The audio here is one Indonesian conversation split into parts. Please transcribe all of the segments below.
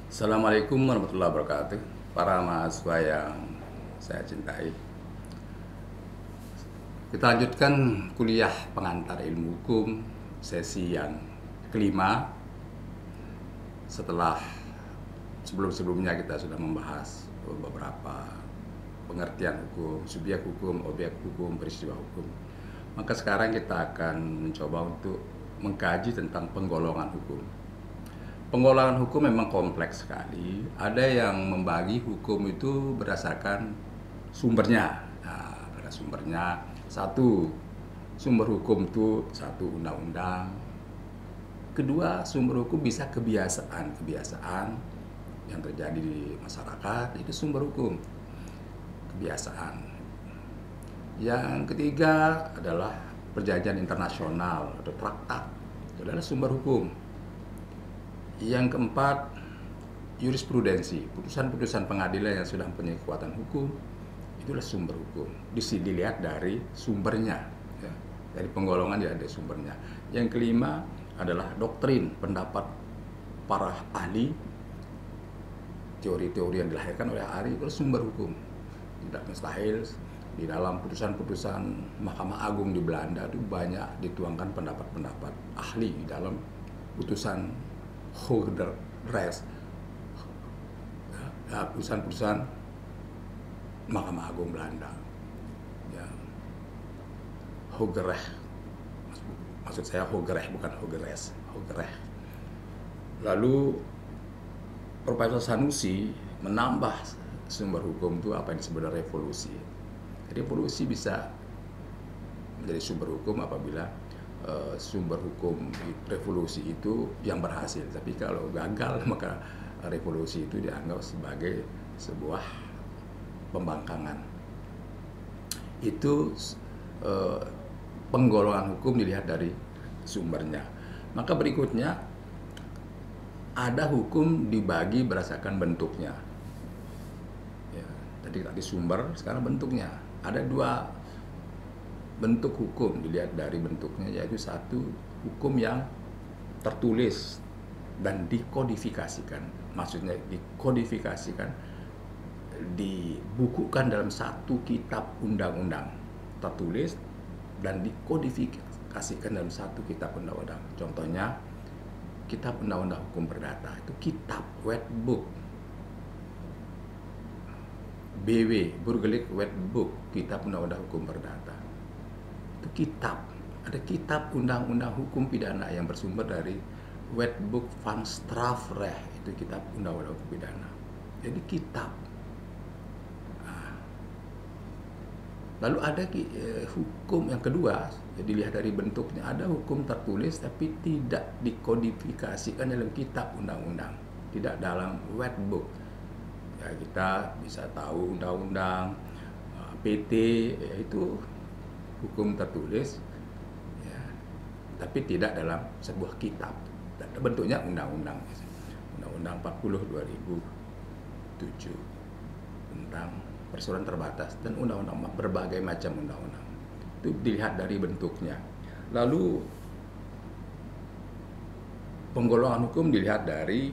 Assalamualaikum warahmatullahi wabarakatuh. Para mahasiswa yang saya cintai. Kita lanjutkan kuliah pengantar ilmu hukum sesi yang kelima. Setelah sebelum-sebelumnya kita sudah membahas beberapa pengertian hukum, subjek hukum, objek hukum, peristiwa hukum. Maka sekarang kita akan mencoba untuk mengkaji tentang penggolongan hukum. Penggolongan hukum memang kompleks sekali. Ada yang membagi hukum itu berdasarkan sumbernya. Nah, pada sumbernya satu, sumber hukum itu satu undang-undang. Kedua, sumber hukum bisa kebiasaan yang terjadi di masyarakat, itu sumber hukum, kebiasaan. Yang ketiga adalah perjanjian internasional atau traktat, itu adalah sumber hukum. Yang keempat, jurisprudensi, putusan-putusan pengadilan yang sudah mempunyai kekuatan hukum, itulah sumber hukum. Dilihat dari sumbernya, ya. Dari penggolongan dilihat dari sumbernya. Yang kelima adalah doktrin, pendapat para ahli, teori-teori yang dilahirkan oleh ahli, itu sumber hukum. Tidak mustahil di dalam putusan-putusan Mahkamah Agung di Belanda itu banyak dituangkan pendapat-pendapat ahli di dalam putusan Hooggerecht, ya, putusan-putusan Mahkamah Agung Belanda, ya. Hooggerecht, maksud saya Hooggerecht bukan Hooggerecht, Hooggerecht. Lalu Profesor Sanusi menambah sumber hukum itu apa yang disebut revolusi. Revolusi bisa menjadi sumber hukum apabila sumber hukum revolusi itu yang berhasil. Tapi kalau gagal, maka revolusi itu dianggap sebagai sebuah pembangkangan. Itu penggolongan hukum dilihat dari sumbernya. Maka berikutnya ada hukum dibagi berdasarkan bentuknya. Ya, tadi sumber, sekarang bentuknya. Ada dua bentuk hukum dilihat dari bentuknya, yaitu satu, hukum yang tertulis dan dikodifikasikan. Maksudnya dikodifikasikan, dibukukan dalam satu kitab undang-undang, tertulis dan dikodifikasikan dalam satu kitab undang-undang. Contohnya kitab undang-undang hukum perdata, itu kitab Wet Book, BW, Burgerlijk Wet Book, kitab undang-undang hukum perdata. Itu kitab, ada kitab undang-undang hukum pidana yang bersumber dari Wetboek van Strafrecht, itu kitab undang-undang hukum pidana. Jadi kitab. Lalu ada hukum yang kedua, jadi dilihat dari bentuknya, ada hukum tertulis tapi tidak dikodifikasikan dalam kitab undang-undang, tidak dalam Wetboek. Ya, kita bisa tahu undang-undang PT, yaitu hukum tertulis, ya, tapi tidak dalam sebuah kitab. Bentuknya undang-undang. Undang-undang 40 2007 tentang perseroan terbatas dan undang-undang berbagai macam undang-undang. Itu dilihat dari bentuknya. Lalu penggolongan hukum dilihat dari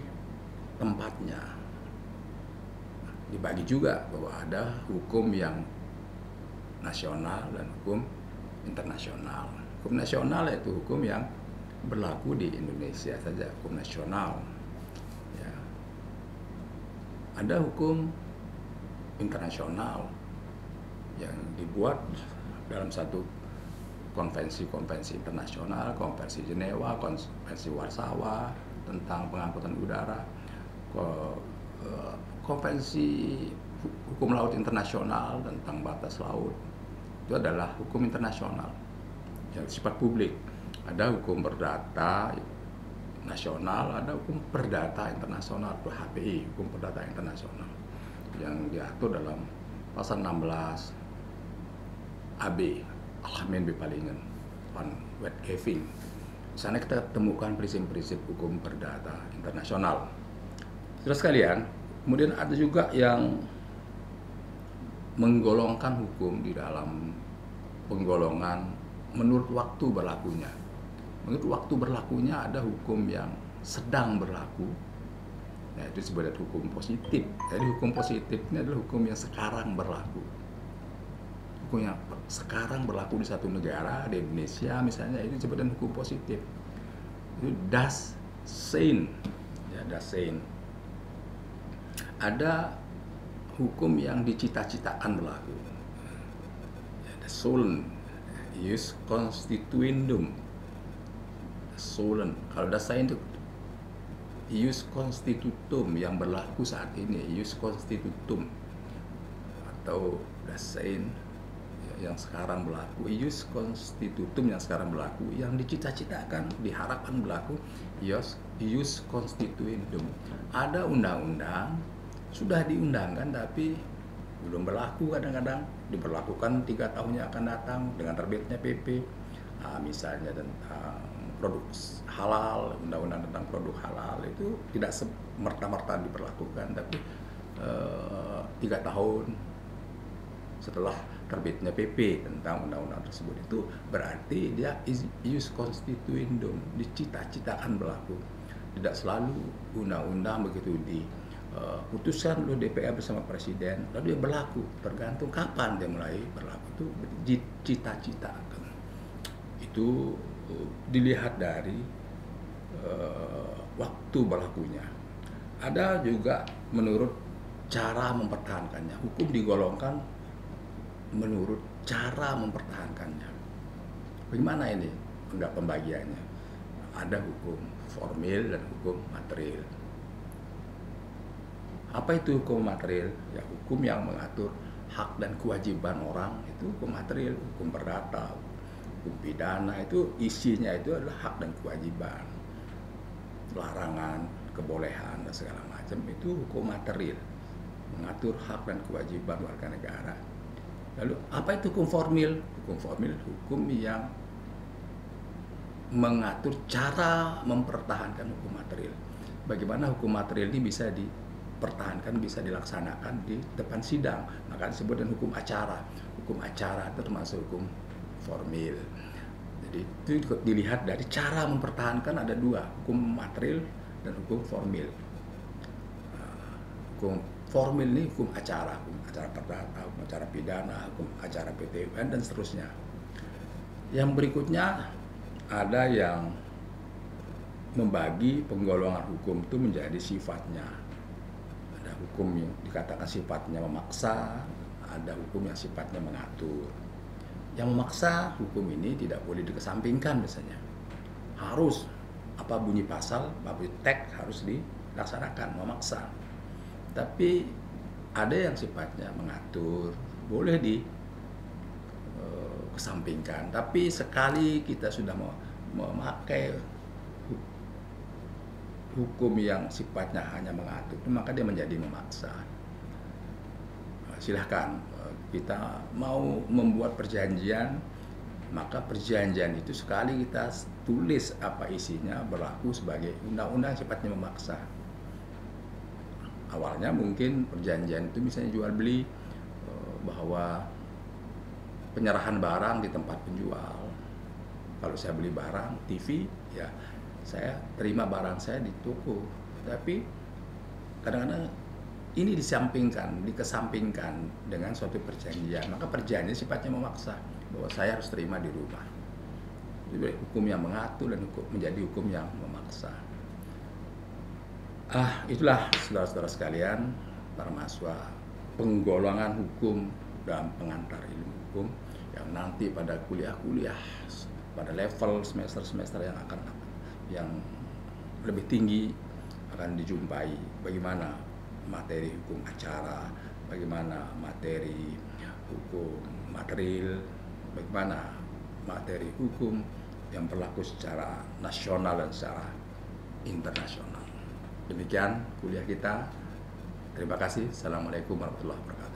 tempatnya. Dibagi juga bahwa ada hukum yang nasional dan hukum internasional. Hukum nasional yaitu hukum yang berlaku di Indonesia saja, hukum nasional. Ya. Ada hukum internasional yang dibuat dalam satu konvensi-konvensi internasional, konvensi Jenewa, konvensi Warsawa tentang pengangkutan udara, konvensi hukum laut internasional tentang batas laut. Itu adalah hukum internasional yang sifat publik. Ada hukum perdata nasional, ada hukum perdata internasional atau HPI, hukum perdata internasional yang diatur dalam pasal 16 AB Algemeen Bepalingen van Wetgeving. Di sana kita temukan prinsip-prinsip hukum perdata internasional. Saudara sekalian, kemudian ada juga yang menggolongkan hukum di dalam penggolongan menurut waktu berlakunya. Menurut waktu berlakunya ada hukum yang sedang berlaku, Nah, itu disebut hukum positif. Jadi hukum positif ini adalah hukum yang sekarang berlaku. Hukum yang sekarang berlaku di satu negara, di Indonesia misalnya, itu disebut hukum positif. Itu das sein. Ya, das sein. Ada hukum yang dicita-citakan berlaku. Ya, das sollen. Ius constituendum. Das sollen. Kalau das sein itu ius constitutum yang berlaku saat ini, ius constitutum, atau das sein yang sekarang berlaku, ius constitutum yang sekarang berlaku, yang dicita-citakan, diharapkan berlaku, ius constituendum. Ada undang-undang sudah diundangkan tapi belum berlaku, kadang-kadang diberlakukan 3 tahun yang akan datang dengan terbitnya PP, misalnya tentang produk halal, undang-undang tentang produk halal itu tidak semerta-merta diberlakukan, tapi 3 tahun setelah terbitnya PP tentang undang-undang tersebut, itu berarti dia ius constituendum, dicita-citakan berlaku. Tidak selalu undang-undang begitu diputuskan oleh DPR bersama Presiden lalu dia berlaku, tergantung kapan dia mulai berlaku. Itu dicita-citakan. Itu dilihat dari waktu berlakunya. Ada juga menurut cara mempertahankannya. Hukum digolongkan menurut cara mempertahankannya. Bagaimana ini enggak pembagiannya? Ada hukum formil dan hukum material. Apa itu hukum material? Ya, hukum yang mengatur hak dan kewajiban orang, itu hukum material. Hukum perdata, hukum pidana, itu isinya itu adalah hak dan kewajiban, larangan, kebolehan, dan segala macam. Itu hukum material, mengatur hak dan kewajiban warga negara. Lalu apa itu hukum formil? Hukum formil hukum yang mengatur cara mempertahankan hukum material. Bagaimana hukum material ini bisa dipertahankan, bisa dilaksanakan di depan sidang, maka disebut dengan hukum acara. Hukum acara itu termasuk hukum formil. Jadi itu dilihat dari cara mempertahankan, ada 2, hukum material dan hukum formil. Hukum formil ini hukum acara perdata, hukum acara pidana, hukum acara PT-UN, dan seterusnya. Yang berikutnya ada yang membagi penggolongan hukum itu menjadi sifatnya. Ada hukum yang dikatakan sifatnya memaksa, ada hukum yang sifatnya mengatur. Yang memaksa, hukum ini tidak boleh dikesampingkan misalnya. Harus apa bunyi pasal, apa teks harus dilaksanakan, memaksa. Tapi ada yang sifatnya mengatur, boleh dikesampingkan. Tapi sekali kita sudah memakai hukum yang sifatnya hanya mengatur, maka dia menjadi memaksa. Silahkan, kita mau membuat perjanjian, maka perjanjian itu sekali kita tulis apa isinya berlaku sebagai undang-undang sifatnya memaksa. Awalnya mungkin perjanjian itu misalnya jual beli, bahwa penyerahan barang di tempat penjual. Kalau saya beli barang TV, ya saya terima barang saya di toko. Tapi kadang-kadang ini dikesampingkan dengan suatu perjanjian. Maka perjanjian sifatnya memaksa, bahwa saya harus terima di rumah. Jadi hukum yang mengatur dan menjadi hukum yang memaksa. Itulah saudara-saudara sekalian, para mahasiswa, penggolongan hukum dalam pengantar ilmu hukum yang nanti pada kuliah-kuliah pada level semester-semester yang lebih tinggi akan dijumpai bagaimana materi hukum acara, bagaimana materi hukum material, bagaimana materi hukum yang berlaku secara nasional dan secara internasional. Demikian kuliah kita. Terima kasih. Assalamualaikum warahmatullahi wabarakatuh.